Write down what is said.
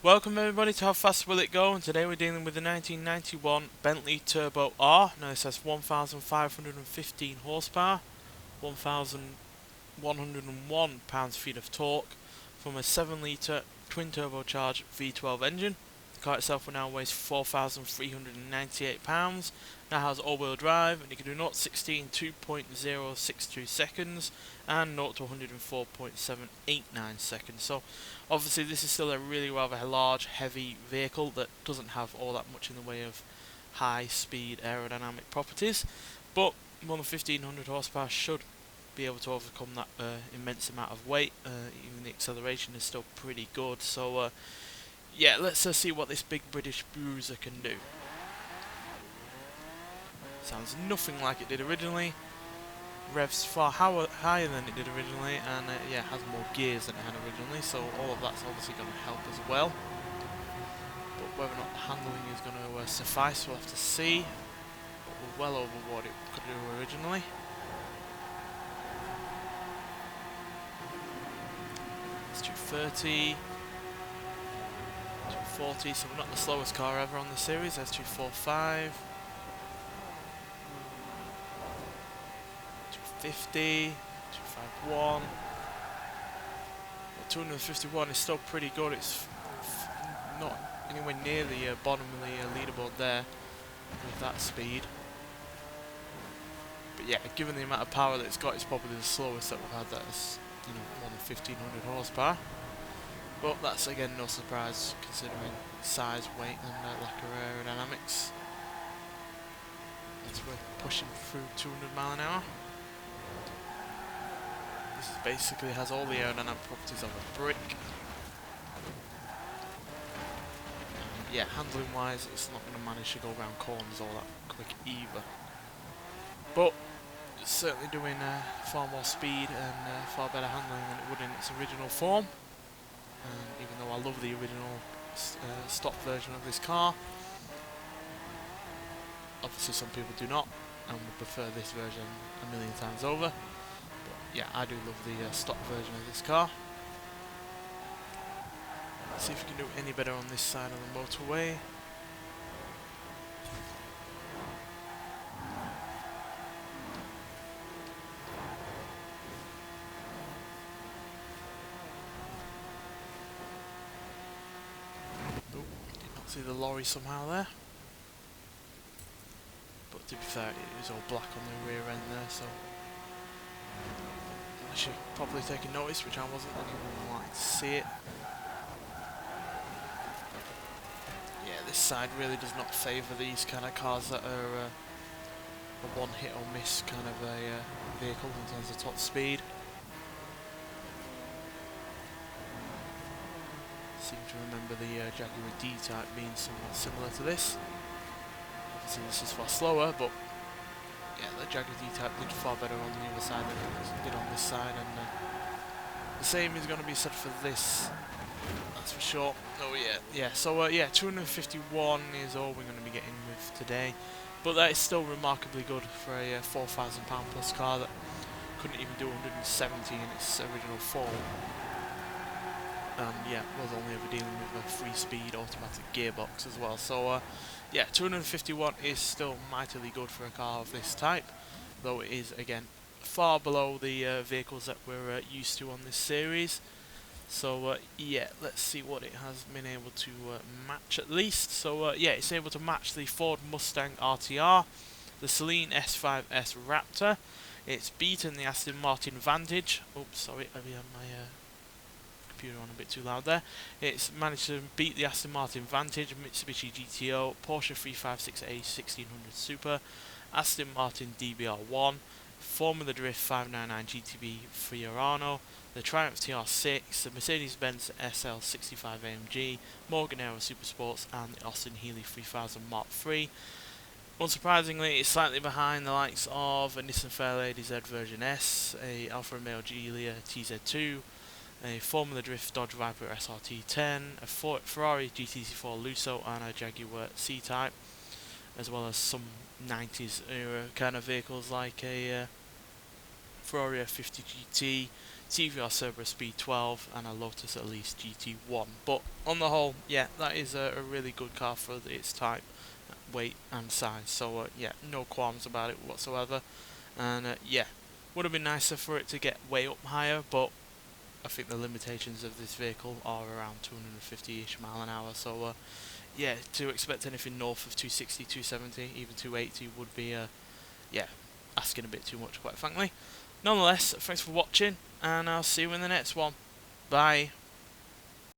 Welcome everybody to How Fast Will It Go, and today we're dealing with the 1991 Bentley Turbo R. Now this has 1,515 horsepower, 1,101 pounds-feet of torque from a 7-litre twin-turbocharged V12 engine. The car itself now weighs 4,398 pounds, now has all-wheel drive, and you can do 0 to 60 in 2.062 seconds and 0 to 104.789 seconds. So obviously this is still a really rather large, heavy vehicle that doesn't have all that much in the way of high-speed aerodynamic properties, but more than 1,500 horsepower should be able to overcome that immense amount of weight. Even the acceleration is still pretty good. So yeah, let's see what this big British bruiser can do. Sounds nothing like it did originally. Revs far higher than it did originally, and yeah, has more gears than it had originally, so all of that's obviously going to help as well. But whether or not the handling is going to suffice, we'll have to see. But we're well over what it could do originally. It's 230, 240, so we're not the slowest car ever on the series. There's 245. 250, 251, 251 is still pretty good. It's not anywhere near the bottom of the leaderboard there with that speed. But yeah, given the amount of power that it's got, it's probably the slowest that we've had. That's, you know, more than 1,500 horsepower. But that's again no surprise considering size, weight, and lack of aerodynamics. As we're pushing through 200 mile an hour. This basically has all the aerodynamic properties of a brick. Yeah, handling wise, it's not going to manage to go around corners all that quick either. But it's certainly doing far more speed and far better handling than it would in its original form. And even though I love the original stock version of this car, obviously some people do not and would prefer this version a million times over. Yeah, I do love the stock version of this car. Let's see if we can do any better on this side of the motorway. Oh, did not see the lorry somehow there. But to be fair, it was all black on the rear end there, so unless you're properly taking notice, which I wasn't, then you wouldn't like to see it. Yeah, this side really does not favour these kind of cars that are a one hit or miss kind of a vehicle in terms of top speed. Seem to remember the Jaguar D-Type being somewhat similar to this. Obviously this is far slower, but yeah, the Jaguar D-Type did far better on the other side than it did on this side, and the same is going to be said for this, that's for sure. Oh yeah. So yeah, 251 is all we're going to be getting with today, but that is still remarkably good for a £4,000 plus car that couldn't even do 170 in its original form. And yeah, was only ever dealing with a 3-speed automatic gearbox as well. So yeah, 251 is still mightily good for a car of this type, though it is again far below the vehicles that we're used to on this series. So yeah, let's see what it has been able to match at least. So yeah, it's able to match the Ford Mustang RTR, the Celine S5S Raptor. It's beaten the Aston Martin Vantage. Oops, sorry, I had my computer on a bit too loud there. It's managed to beat the Aston Martin Vantage, Mitsubishi GTO, Porsche 356A 1600 Super, Aston Martin DBR1, Formula Drift 599 GTB Fiorano, the Triumph TR6, the Mercedes-Benz SL65 AMG, Morgan Aero Supersports, and the Austin Healey 3000 Mark III. Unsurprisingly, it's slightly behind the likes of a Nissan Fairlady Z version S, a Alfa Romeo Giulia TZ2, a Formula Drift Dodge Viper SRT10, a Ferrari GT4 Lusso, and a Jaguar C-Type, as well as some 90s era kind of vehicles like a Ferrari F50 GT, CVR Cerberus B12 and a Lotus Elise GT1. But on the whole, yeah, that is a really good car for its type, weight and size. So yeah, no qualms about it whatsoever. And yeah, would have been nicer for it to get way up higher, but I think the limitations of this vehicle are around 250-ish mile an hour. So yeah, to expect anything north of 260, 270, even 280 would be yeah, asking a bit too much, quite frankly. Nonetheless, thanks for watching, and I'll see you in the next one. Bye.